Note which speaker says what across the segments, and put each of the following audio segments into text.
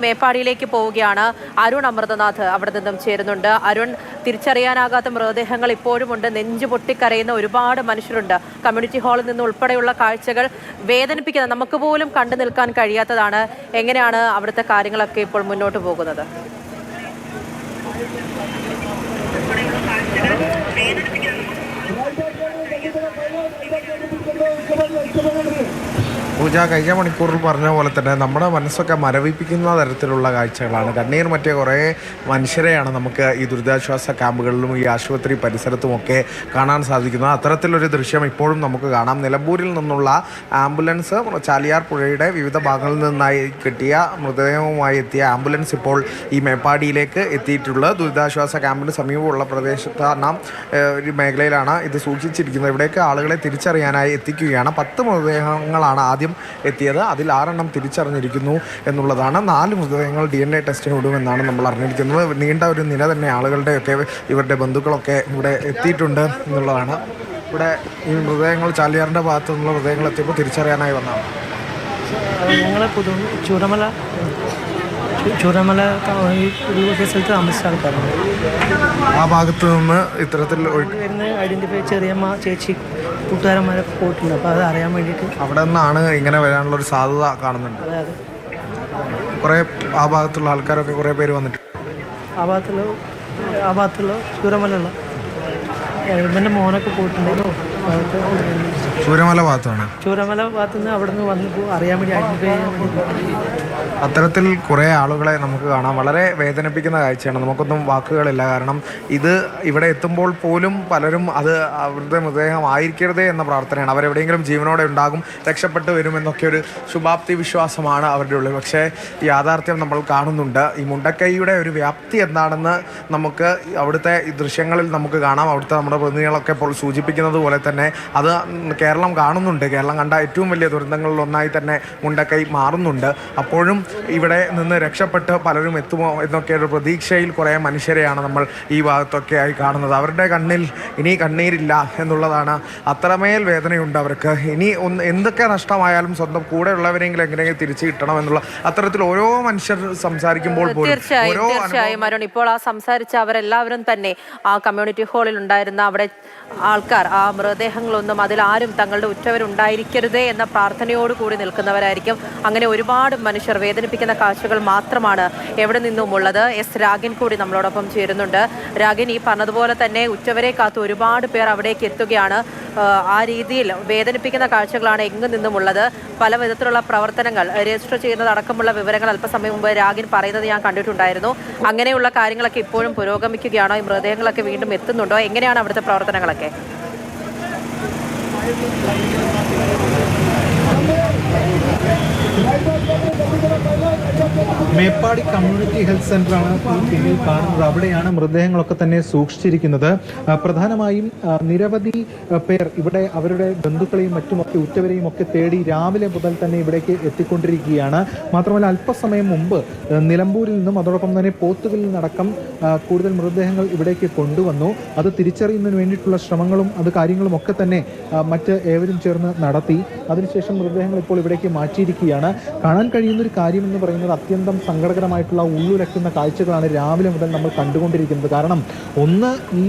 Speaker 1: മേപ്പാടിയിലേക്ക് പോവുകയാണ്. അരുൺ അമൃതനാഥ് അവിടെ നിന്നും ചേരുന്നുണ്ട്. അരുൺ, തിരിച്ചറിയാനാകാത്ത മൃതദേഹങ്ങൾ ഇപ്പോഴുമുണ്ട്. നെഞ്ചു പൊട്ടിക്കരയുന്ന ഒരുപാട് മനുഷ്യരുണ്ട്. കമ്മ്യൂണിറ്റി ഹാളിൽ നിന്ന് ഉൾപ്പെടെയുള്ള കാഴ്ചകൾ വേദനിപ്പിക്കുന്ന, നമുക്ക് പോലും കണ്ടു നിൽക്കാൻ കഴിയാത്തതാണ്. എങ്ങനെയാണ് അവിടുത്തെ കാര്യങ്ങളൊക്കെ ഇപ്പോൾ മുന്നോട്ട് പോകുന്നത്?
Speaker 2: പൂജ കഴിഞ്ഞ മണിക്കൂറിൽ പറഞ്ഞ പോലെ തന്നെ നമ്മുടെ മനസ്സൊക്കെ മരവിപ്പിക്കുന്ന തരത്തിലുള്ള കാഴ്ചകളാണ്. കണ്ണീർ മറ്റേ കുറേ മനുഷ്യരെയാണ് നമുക്ക് ഈ ദുരിതാശ്വാസ ക്യാമ്പുകളിലും ഈ ആശുപത്രി പരിസരത്തുമൊക്കെ കാണാൻ സാധിക്കുന്നത്. അത്തരത്തിലൊരു ദൃശ്യം ഇപ്പോഴും നമുക്ക് കാണാം. നിലമ്പൂരിൽ നിന്നുള്ള ആംബുലൻസ് ചാലിയാർ പുഴയുടെ വിവിധ ഭാഗങ്ങളിൽ നിന്നായി കിട്ടിയ മൃതദേഹവുമായി എത്തിയ ആംബുലൻസ് ഇപ്പോൾ ഈ മേപ്പാടിയിലേക്ക് എത്തിയിട്ടുള്ളത്. ദുരിതാശ്വാസ ക്യാമ്പിന് സമീപമുള്ള പ്രദേശത്താണ്, ഒരു മേഖലയിലാണ് ഇത് സൂക്ഷിച്ചിരിക്കുന്നത്. ഇവിടേക്ക് ആളുകളെ തിരിച്ചറിയാനായി എത്തിക്കുകയാണ്. 10 മൃതദേഹങ്ങളാണ് ആദ്യം എത്തിയത്. അതിൽ 6 തിരിച്ചറിഞ്ഞിരിക്കുന്നു എന്നുള്ളതാണ്. 4 മൃതദേഹങ്ങൾ DNA ടെസ്റ്റിന് വിടുമെന്നാണ് നമ്മൾ അറിഞ്ഞിരിക്കുന്നത്. നീണ്ട ഒരു നില തന്നെ ആളുകളുടെയൊക്കെ ഇവരുടെ ബന്ധുക്കളൊക്കെ ഇവിടെ എത്തിയിട്ടുണ്ട് എന്നുള്ളതാണ്. ഇവിടെ ഈ മൃതദേഹങ്ങൾ ചാലിയാറിൻ്റെ ഭാഗത്തു നിന്നുള്ള മൃതദേഹങ്ങൾ എത്തിയപ്പോൾ തിരിച്ചറിയാനായി വന്നതാണ്.
Speaker 3: ഞങ്ങൾ ചൂരമല ഒരു സ്ഥലത്ത് താമസിച്ച ആൾക്കാരുണ്ട്.
Speaker 2: ആ ഭാഗത്തു നിന്ന് ഇത്തരത്തിൽ
Speaker 3: ഐഡൻറ്റിഫൈ ചെറിയമ്മ, ചേച്ചി, കൂട്ടുകാരന്മാരൊക്കെ പോയിട്ടുണ്ട്. അപ്പോൾ അത് അറിയാൻ വേണ്ടിയിട്ട് അവിടെ
Speaker 2: നിന്നാണ് ഇങ്ങനെ വരാനുള്ളൊരു സാധ്യത കാണുന്നുണ്ട്. കുറേ ആ ഭാഗത്തുള്ള ആൾക്കാരൊക്കെ കുറേ പേര് വന്നിട്ടുണ്ട്.
Speaker 3: ആ ഭാഗത്തുള്ള ചൂരമലുള്ള എൻ്റെ മോനൊക്കെ പോയിട്ടുണ്ടായിരുന്നു.
Speaker 2: ചൂരമല ഭാഗത്താണ്.
Speaker 3: ചൂരമല ഭാഗത്തു നിന്ന് അവിടെ നിന്ന് വന്ന് അറിയാൻ വേണ്ടി ഐഡൻറ്റിഫൈ ചെയ്യാൻ വേണ്ടി
Speaker 2: അത്തരത്തിൽ കുറേ ആളുകളെ നമുക്ക് കാണാം. വളരെ വേദനിപ്പിക്കുന്ന കാഴ്ചയാണ്. നമുക്കൊന്നും വാക്കുകളില്ല. കാരണം ഇത് ഇവിടെ എത്തുമ്പോൾ പോലും പലരും അത് അവരുടെ മൃതദേഹം ആയിരിക്കരുതേ എന്ന പ്രാർത്ഥനയാണ്. അവരെവിടെയെങ്കിലും ജീവനോടെ ഉണ്ടാകും, രക്ഷപ്പെട്ടു വരുമെന്നൊക്കെ ഒരു ശുഭാപ്തി വിശ്വാസമാണ് അവരുടെ ഉള്ളിൽ. പക്ഷേ യാഥാർത്ഥ്യം നമ്മൾ കാണുന്നുണ്ട്. ഈ മുണ്ടക്കൈയുടെ ഒരു വ്യാപ്തി എന്താണെന്ന് നമുക്ക് അവിടുത്തെ ഈ ദൃശ്യങ്ങളിൽ നമുക്ക് കാണാം. അവിടുത്തെ നമ്മുടെ പ്രതിനിധികളൊക്കെ ഇപ്പോൾ സൂചിപ്പിക്കുന്നത് പോലെ തന്നെ അത് കേരളം കാണുന്നുണ്ട്. കേരളം കണ്ട ഏറ്റവും വലിയ ദുരന്തങ്ങളിലൊന്നായി തന്നെ മുണ്ടക്കൈ മാറുന്നുണ്ട്. അപ്പോഴും ഇവിടെ നിന്ന് രക്ഷപ്പെട്ട് പലരും എത്തുമോ എന്നൊക്കെ ഒരു പ്രതീക്ഷയിൽ കുറേ മനുഷ്യരെയാണ് നമ്മൾ ഈ ഭാഗത്തൊക്കെ ആയി കാണുന്നത്. അവരുടെ കണ്ണിൽ ഇനി കണ്ണീരില്ല എന്നുള്ളതാണ്. അത്രമേൽ വേദനയുണ്ട് അവർക്ക്. ഇനി എന്തൊക്കെ നഷ്ടമായാലും സ്വന്തം കൂടെയുള്ളവരെങ്കിലും എങ്ങനെയെങ്കിലും തിരിച്ചു കിട്ടണം എന്നുള്ള അത്തരത്തിൽ ഓരോ മനുഷ്യർ സംസാരിക്കുമ്പോൾ
Speaker 1: തീർച്ചയായും അരുൺ, ഇപ്പോൾ ആ സംസാരിച്ച അവരെല്ലാവരും തന്നെ ആ കമ്മ്യൂണിറ്റി ഹാളിൽ ഉണ്ടായിരുന്ന അവിടെ ആൾക്കാർ ആ മൃതദേഹങ്ങളൊന്നും അതിലാരും തങ്ങളുടെ ഉറ്റവരുണ്ടായിരിക്കരുതേ എന്ന പ്രാർത്ഥനയോടുകൂടി നിൽക്കുന്നവരായിരിക്കും. അങ്ങനെ ഒരുപാട് മനുഷ്യർ, വേദനിപ്പിക്കുന്ന കാഴ്ചകൾ മാത്രമാണ് എവിടെ നിന്നുമുള്ളത്. എസ് രാഗിൻ കൂടി നമ്മളോടൊപ്പം ചേരുന്നുണ്ട്. രാഗിൻ, ഈ പറഞ്ഞതുപോലെ തന്നെ ഉറ്റവരെ കാത്ത് ഒരുപാട് പേർ അവിടേക്ക് എത്തുകയാണ്. ആ രീതിയിൽ വേദനിപ്പിക്കുന്ന കാഴ്ചകളാണ് എങ്ങു നിന്നുമുള്ളത്. പല വിധത്തിലുള്ള പ്രവർത്തനങ്ങൾ രജിസ്റ്റർ ചെയ്യുന്നതടക്കമുള്ള വിവരങ്ങൾ അല്പസമയം മുമ്പ് രാഗിൻ പറയുന്നത് ഞാൻ കണ്ടിട്ടുണ്ടായിരുന്നു. അങ്ങനെയുള്ള കാര്യങ്ങളൊക്കെ ഇപ്പോഴും പുരോഗമിക്കുകയാണോ? ഈ മൃതദേഹങ്ങളൊക്കെ വീണ്ടും എത്തുന്നുണ്ടോ? എങ്ങനെയാണ് അവിടുത്തെ പ്രവർത്തനങ്ങളൊക്കെ?
Speaker 4: മേപ്പാടി കമ്മ്യൂണിറ്റി ഹെൽത്ത് സെൻ്ററാണ് ഈ പിന്നിൽ കാണുന്നത്. അവിടെയാണ് മൃതദേഹങ്ങളൊക്കെ തന്നെ സൂക്ഷിച്ചിരിക്കുന്നത്. പ്രധാനമായും നിരവധി പേർ ഇവിടെ അവരുടെ ബന്ധുക്കളെയും മറ്റുമൊക്കെ ഉറ്റവരെയും ഒക്കെ തേടി രാവിലെ മുതൽ തന്നെ ഇവിടേക്ക് എത്തിക്കൊണ്ടിരിക്കുകയാണ്. മാത്രമല്ല അല്പസമയം മുമ്പ് നിലമ്പൂരിൽ നിന്നും അതോടൊപ്പം തന്നെ പോത്തുകലിൽ നിന്നടക്കം കൂടുതൽ മൃതദേഹങ്ങൾ ഇവിടേക്ക് കൊണ്ടുവന്നു. അത് തിരിച്ചറിയുന്നതിന് വേണ്ടിയിട്ടുള്ള ശ്രമങ്ങളും അത് കാര്യങ്ങളും ഒക്കെ തന്നെ മറ്റ് ഏവരും ചേർന്ന് നടത്തി. അതിനുശേഷം മൃതദേഹങ്ങൾ ഇപ്പോൾ ഇവിടേക്ക് മാറ്റിയിരിക്കുകയാണ്. കാണാൻ കഴിയുന്നൊരു കാര്യമെന്ന് പറയുന്നത് അത്യന്തം സങ്കടകരമായിട്ടുള്ള ഉള്ളുലയ്ക്കുന്ന കാഴ്ചകളാണ് രാവിലെ മുതൽ നമ്മൾ കണ്ടുകൊണ്ടിരിക്കുന്നത്. കാരണം ഒന്ന്, ഈ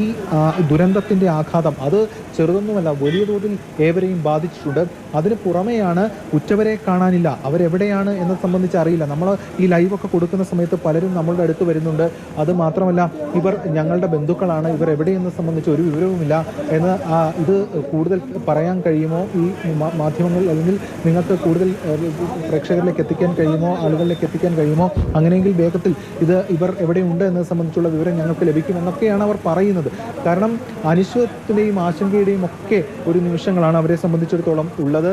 Speaker 4: ദുരന്തത്തിൻ്റെ ആഘാതം അത് ചെറുതൊന്നുമല്ല, വലിയ തോതിൽ ഏവരെയും ബാധിച്ചിട്ടുണ്ട്. അതിന് പുറമെയാണ് ഉറ്റവരെ കാണാനില്ല, അവരെവിടെയാണ് എന്നത് സംബന്ധിച്ച് അറിയില്ല. നമ്മൾ ഈ ലൈവൊക്കെ കൊടുക്കുന്ന സമയത്ത് പലരും നമ്മളുടെ അടുത്ത് വരുന്നുണ്ട്. അത് മാത്രമല്ല, ഇവർ ഞങ്ങളുടെ ബന്ധുക്കളാണ്, ഇവർ എവിടെയെന്ന് സംബന്ധിച്ച് ഒരു വിവരവുമില്ല എന്ന് ഇത് കൂടുതൽ പറയാൻ കഴിയുമോ ഈ മാധ്യമങ്ങൾ, അല്ലെങ്കിൽ നിങ്ങൾക്ക് കൂടുതൽ പ്രേക്ഷകരിലേക്ക് എത്തിക്കാൻ കഴിയുമോ, ആളുകളിലേക്ക് എത്തിക്കാൻ കഴിയുമോ? അങ്ങനെയെങ്കിൽ വേഗത്തിൽ ഇവർ എവിടെയുണ്ട് എന്നത് സംബന്ധിച്ചുള്ള വിവരം ഞങ്ങൾക്ക് ലഭിക്കുമെന്നൊക്കെയാണ് അവർ പറയുന്നത്. കാരണം അനിശ്ചിതത്വത്തിൻ്റെയും ആശങ്കയുടെയും ഒക്കെ ഒരു നിമിഷങ്ങളാണ് അവരെ സംബന്ധിച്ചിടത്തോളം ഉള്ളത്.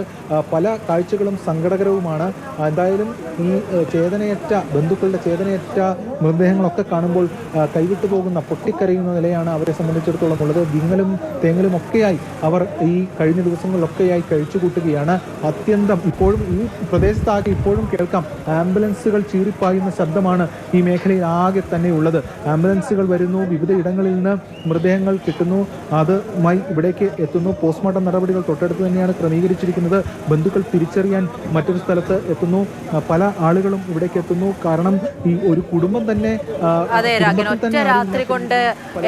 Speaker 4: പല കാഴ്ചകളും സങ്കടകരവുമാണ്. എന്തായാലും ഈ ചേതനയറ്റ ബന്ധുക്കളുടെ ചേതനയറ്റ മൃതദേഹങ്ങളൊക്കെ കാണുമ്പോൾ കൈവിട്ടു പോകുന്ന, പൊട്ടിക്കരയുന്ന നിലയാണ് അവരെ സംബന്ധിച്ചിടത്തോളം ഉള്ളത്. വിങ്ങലും തേങ്ങലും ഒക്കെയായി അവർ ഈ കഴിഞ്ഞ ദിവസങ്ങളിലൊക്കെയായി കഴിച്ചുകൂട്ടുകയാണ്. അത്യന്തം ഇപ്പോഴും ഈ പ്രദേശത്താകെ ഇപ്പോഴും കേൾക്കാം ആംബുലൻസ് ആംബുലൻസുകൾ ചീറിപ്പായുന്ന ശബ്ദമാണ് ഈ മേഖലയിൽ ആകെ തന്നെ ഉള്ളത്. ആംബുലൻസുകൾ വരുന്നു, വിവിധ ഇടങ്ങളിൽ നിന്ന് മൃതദേഹങ്ങൾ കിട്ടുന്നു, അതുമായി ഇവിടേക്ക് എത്തുന്നു. പോസ്റ്റ്മോർട്ടം നടപടികൾ തൊട്ടടുത്ത് തന്നെയാണ് ക്രമീകരിച്ചിരിക്കുന്നത്. ബന്ധുക്കൾ തിരിച്ചറിയാൻ മറ്റൊരു സ്ഥലത്ത് എത്തുന്നു. പല ആളുകളും ഇവിടേക്ക് എത്തുന്നു. കാരണം ഈ ഒരു കുടുംബം തന്നെ
Speaker 1: അതെ രാഗിന് ഒറ്റ രാത്രി കൊണ്ട്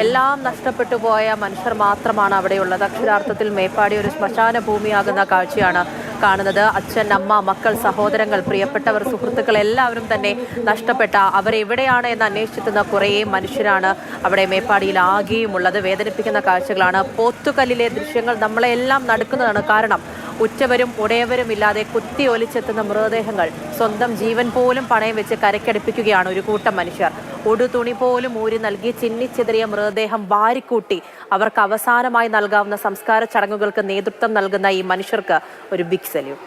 Speaker 1: എല്ലാം നഷ്ടപ്പെട്ടു പോയ മനുഷ്യർ മാത്രമാണ് അവിടെയുള്ളത്. അക്ഷരാർത്ഥത്തിൽ മേപ്പാടി ഒരു ശ്മശാന ഭൂമിയാകുന്ന കാഴ്ചയാണ് കാണുന്നത്. അച്ഛൻ, അമ്മ, മക്കൾ, സഹോദരങ്ങൾ, പ്രിയപ്പെട്ടവർ, സുഹൃത്തുക്കൾ എല്ലാവരും തന്നെ നഷ്ടപ്പെട്ട അവരെവിടെയാണ് എന്ന് അന്വേഷിച്ചെത്തുന്ന കുറേ മനുഷ്യരാണ് അവിടെ മേപ്പാടിയിൽ ആകെയും ഉള്ളത്. വേദനിപ്പിക്കുന്ന കാഴ്ചകളാണ്. പോത്തുകല്ലിലെ ദൃശ്യങ്ങൾ നമ്മളെല്ലാം നടുക്കുന്നതാണ്. കാരണം ഉറ്റവരും ഉടയവരും ഇല്ലാതെ കുത്തി ഒലിച്ചെത്തുന്ന മൃതദേഹങ്ങൾ സ്വന്തം ജീവൻ പോലും പണയം വെച്ച് കരക്കടുപ്പിക്കുകയാണ് ഒരു കൂട്ടം മനുഷ്യർ. ഉടുതുണി പോലും ഊരി നൽകി ചിന്നിച്ചെതറിയ മൃതദേഹം വാരിക്കൂട്ടി അവർക്ക് അവസാനമായി നൽകാവുന്ന സംസ്കാര ചടങ്ങുകൾക്ക് നേതൃത്വം നൽകുന്ന ഈ മനുഷ്യർക്ക് ഒരു ബിഗ് സല്യൂട്ട്.